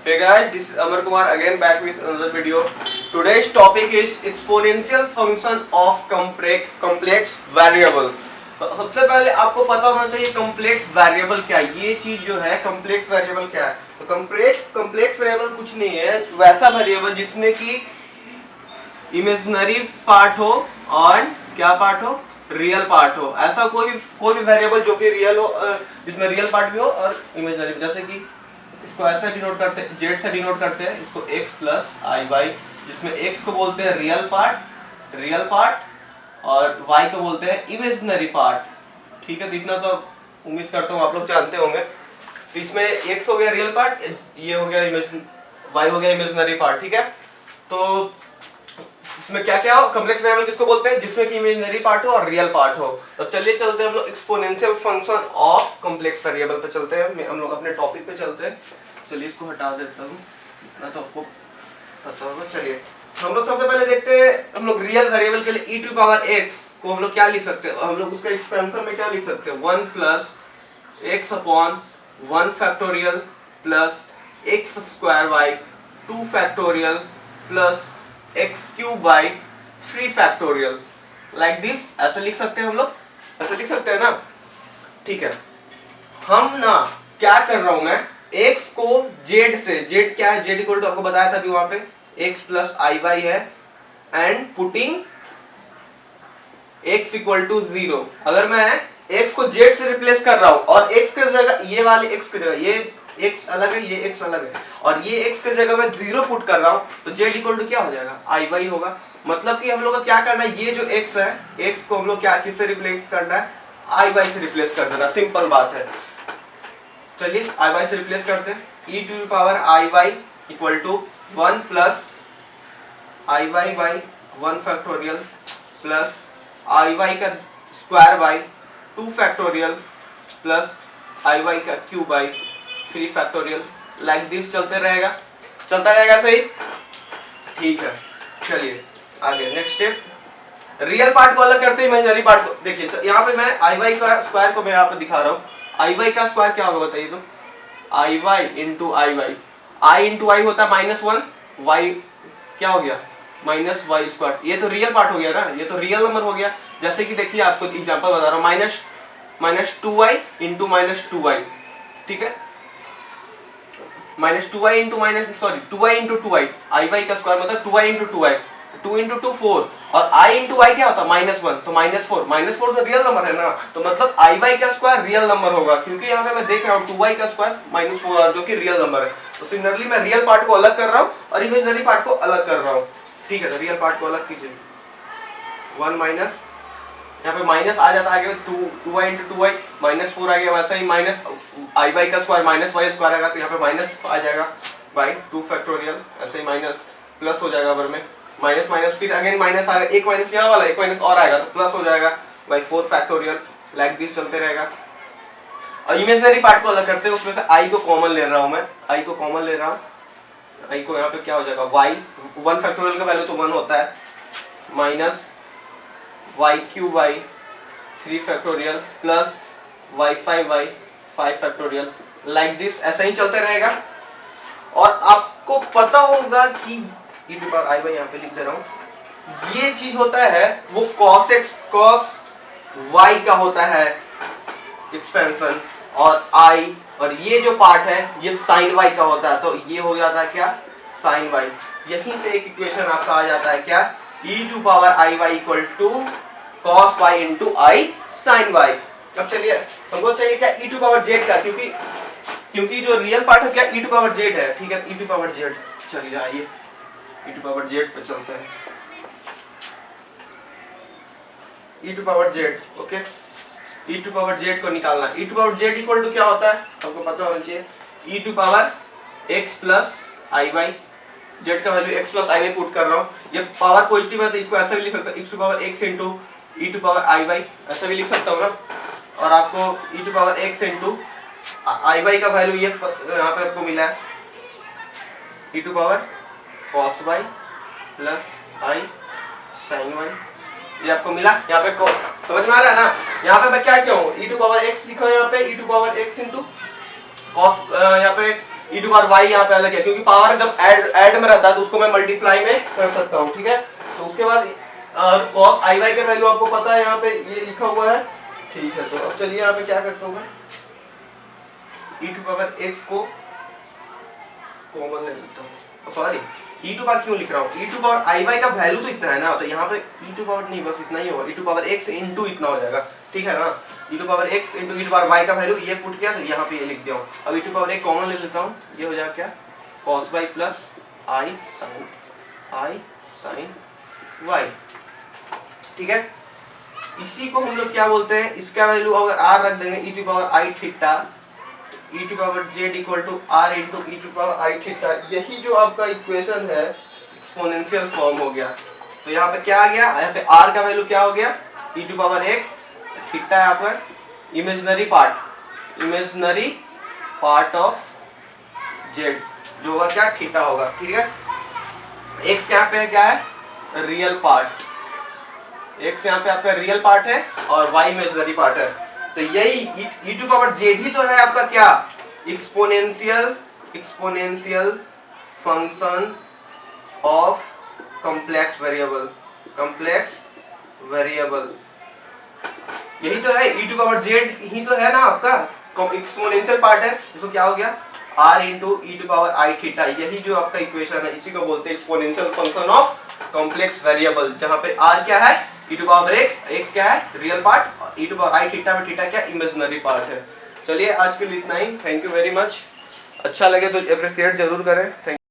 Hey guys, this is Amar Kumar again back with another video. Today's topic is exponential function of complex variable. सबसे पहले आपको पता होना चाहिए complex variable क्या है. ये चीज जो है complex variable क्या है. तो complex variable कुछ नहीं है, वैसा variable जिसमें कि इमेजिनरी पार्ट हो और क्या पार्ट हो, रियल पार्ट हो. ऐसा कोई भी वेरिएबल जो कि रियल हो, जिसमें रियल पार्ट भी हो और इमेजिनरी. जैसे कि इसको ऐसा डिनोट करते हैं, जेड से डिनोट करते हैं इसको x प्लस आई वाई, जिसमें x को बोलते हैं रियल पार्ट और y को बोलते हैं इमेजिनरी पार्ट. ठीक है, तो इतना तो उम्मीद करता हूँ आप लोग जानते होंगे. तो इसमें x हो गया रियल पार्ट, ये हो गया y हो गया इमेजिनरी पार्ट. ठीक है, तो इसमें क्या क्या हो, कॉम्प्लेक्स वेरिएबल किसको बोलते हैं, जिसमें कि इमेजिनरी पार्ट हो और रियल पार्ट हो. तो चलिए चलते हैं हम लोग exponential function of complex variable पे चलते हैं. हम लोग अपने टॉपिक पे चलते हैं. चलिए इसको हटा देता हूँ, इतना तो आपको पता होगा. चलिए हम लोग सबसे पहले देखते हैं, हम लोग रियल वेरिएबल के लिए e टू पावर x को हम लोग क्या लिख सकते हैं. हम लोग उसका एक्सपेंशन में क्या लिख सकते हैं, 1 plus x upon 1 factorial plus x square by 2 factorial plus x cube by 3 factorial. Like this, ऐसे लिख सकते हैं हम लोग, ऐसे लिख सकते हैं ना. ठीक है, हम ना क्या कर रहा हूं मैं, x को z से, z क्या है, z इक्वल टू आपको बताया था अभी वहां पे x प्लस आई वाई है, and putting x equal to 0. अगर मैं x को z से रिप्लेस कर रहा हूं और x के जगह ये वाले x की जगह ये x अलग है, ये x अलग है और ये x के जगह मैं 0 पुट कर रहा हूं, तो z इक्वल टू क्या हो जाएगा, आई वाई होगा. मतलब कि हम लोग को क्या करना है, ये जो x है, x को हम लोग क्या किससे रिप्लेस करना है, आई वाई से रिप्लेस कर देना. सिंपल बात है. चलिए आई वाई से रिप्लेस करते हैं. e to power I Y equal to 1 plus I Y by 1 factorial plus I Y का square by 2 factorial plus I Y का cube by 3 factorial. Like this चलता रहेगा सही. ठीक है, चलिए आगे नेक्स्ट स्टेप. रियल पार्ट को अलग करते हैं इमेजिनरी पार्ट को. देखिए तो यहाँ पे मैं आई वाई का स्क्वायर को मैं यहाँ पे दिखा रहा हूँ. आई वाई का स्क्वायर क्या होगा बताइए. तो आई Y into i Y, I into आई होता है -1, वाई क्या हो गया माइनस वाई स्क्वायर. ये तो रियल पार्ट हो गया ना, ये तो रियल नंबर हो गया. जैसे कि देखिए आपको एग्जांपल बता रहा हूँ, माइनस 2y इंटू -2y. ठीक है, -2y into -2y into 2y, आई वाई का स्क्वायर मतलब 2y इंटू 2y, 2 इंटू 2 4 और i इंटू y क्या होता है -1, तो -4 तो रियल नंबर है ना. तो मतलब आई वाई का स्क्वायर रियल नंबर होगा, क्योंकि यहाँ पे मैं देख रहा हूँ 2y का स्क्वायर -4 जो कि रियल नंबर है. तो सिमिलरली मैं रियल पार्ट को अलग कर रहा हूँ और इमेजिनरी पार्ट को अलग कर रहा हूँ. ठीक है, तो रियल पार्ट को अलग कीजिए. 1 माइनस, यहाँ पे माइनस आ जाता है, 2y इंटू 2y -4 आ गया. वैसा ही माइनस आई वाई का स्क्वायर माइनस वाई स्क्वायर आएगा, तो यहाँ पे माइनस आ जाएगा बाई 2 फैक्टोरियल. ऐसे ही माइनस प्लस हो जाएगा बर में, माइनस माइनस फिर अगेन माइनस आएगा, एक माइनस यहाँ वाला, एक माइनस और आएगा तो प्लस हो जाएगा बाई 4 फैक्टोरियल. लाइक दिस चलते रहेगा. और इमेजिनरी पार्ट को अलग करते हैं, उसमें से आई को कॉमन ले रहा हूँ मैं, आई को कॉमन ले रहा हूँ. आई को यहाँ पे क्या हो जाएगा, वाई 1 फैक्टोरियल का वैल्यू तो 1 होता है, minus y cube by 3 factorial plus y 5 by 5 factorial. Like this ऐसा ही चलते रहेगा. और आपको पता होगा कि e to power I y यहाँ पे लिख दे रहा हूँ, ये चीज होता है वो cos x cos y का होता है एक्सपेंशन, और i और ये जो पार्ट है ये sin y का होता है. तो ये हो जाता है क्या, sin y. यहीं से एक इक्वेशन आपका आ जाता है क्या, e to power I Y equal to cos y into i sin y. अब चलिए हमको चाहिए क्या, e टू पावर z का, क्योंकि जो रियल पार्ट है क्या e टू पावर z है. ठीक है, e टू पावर z. चलिए आइए e टू पावर z पे चलते हैं. e to power z, okay, e to power z को निकालना है. e to power z equal to क्या होता है आपको पता होना चाहिए, e to power x plus I y. z का वैल्यू x प्लस आई वाई पुट कर रहा हूँ. ये पावर पॉजिटिव है तो इसको ऐसा भी लिख सकता हूँ, x to power x into e to power I y, ऐसा भी लिख सकता हूँ ना. और आपको e to power x into i Y का वैल्यू ये यहाँ पे आपको मिला है, e to power cos y plus i sin y. ये आपको मिला. यहाँ पे समझ में आ रहा है ना. यहाँ पे मैं क्या किया हूँ, e टू पावर x लिखा है, यहाँ पे e to power x into cos, यहाँ पे ई टू पावर वाई यहाँ पे अलग है, क्योंकि पावर जब ऐड में रहता है तो उसको मैं मल्टीप्लाई में कर सकता हूँ, ठीक है। तो उसके बाद cos आई वाई का वैल्यू आपको पता है, यहाँ पे ये लिखा हुआ है, ठीक है। तो अब चलिए यहाँ पे क्या करता हूँ मैं, ई टू पावर एक्स को कॉमन ले लेता हूँ, सॉरी ई टू पावर क्यों लिख रहा हूँ, ई टू पावर आई वाई का वैल्यू तो इतना है ना, तो यहाँ पे ई टू पावर नहीं, बस इतना ही होगा, E to power X into इतना हो जाएगा, ठीक है ना। E to power X into E to power Y का वैल्यू ये पुट किया, तो यहाँ पे ये लिख दिया हूँ। अब ई टू पावर एक कॉमन ले लेता हूँ, ये हो जाएगा क्या, cos Y plus I sine Y, ठीक है। इसी को हम लोग क्या बोलते हैं, इसका वैल्यू अगर आर रख देंगे, E to power I theta, E to power Z equal to R into E to power I theta, यही जो आपका इक्वेशन है एक्सपोनेंशियल फॉर्म हो गया। तो यहाँ पे क्या आ गया, यहाँ पे आर का वैल्यू क्या हो गया, ई टू पावर एक्स, थीटा यहाँ पर इमेजिनरी पार्ट ऑफ जेड, जो होगा क्या, थीटा होगा, ठीक है। एक्स यहाँ पे क्या है, रियल पार्ट, एक्स यहाँ पे आपका रियल पार्ट है और वाई इमेजिनरी पार्ट है। तो यही ई टू पावर जेड ही तो है आपका क्या, exponential function of complex variable, यही तो है, ई टू पावर जेड ही तो है ना आपका एक्सपोनेंशियल पार्ट है। इसको क्या हो गया, r into E to power I theta, यही जो आपका इक्वेशन है, इसी को बोलते हैं exponential function of complex variable, जहां पे आर क्या है, ई टू पावर एक्स क्या है, real part, e to power I theta में थीटा क्या, इमेजिनरी पार्ट है। चलिए आज के लिए इतना ही, थैंक यू वेरी मच। अच्छा लगे तो अप्रिशिएट जरूर करें, थैंक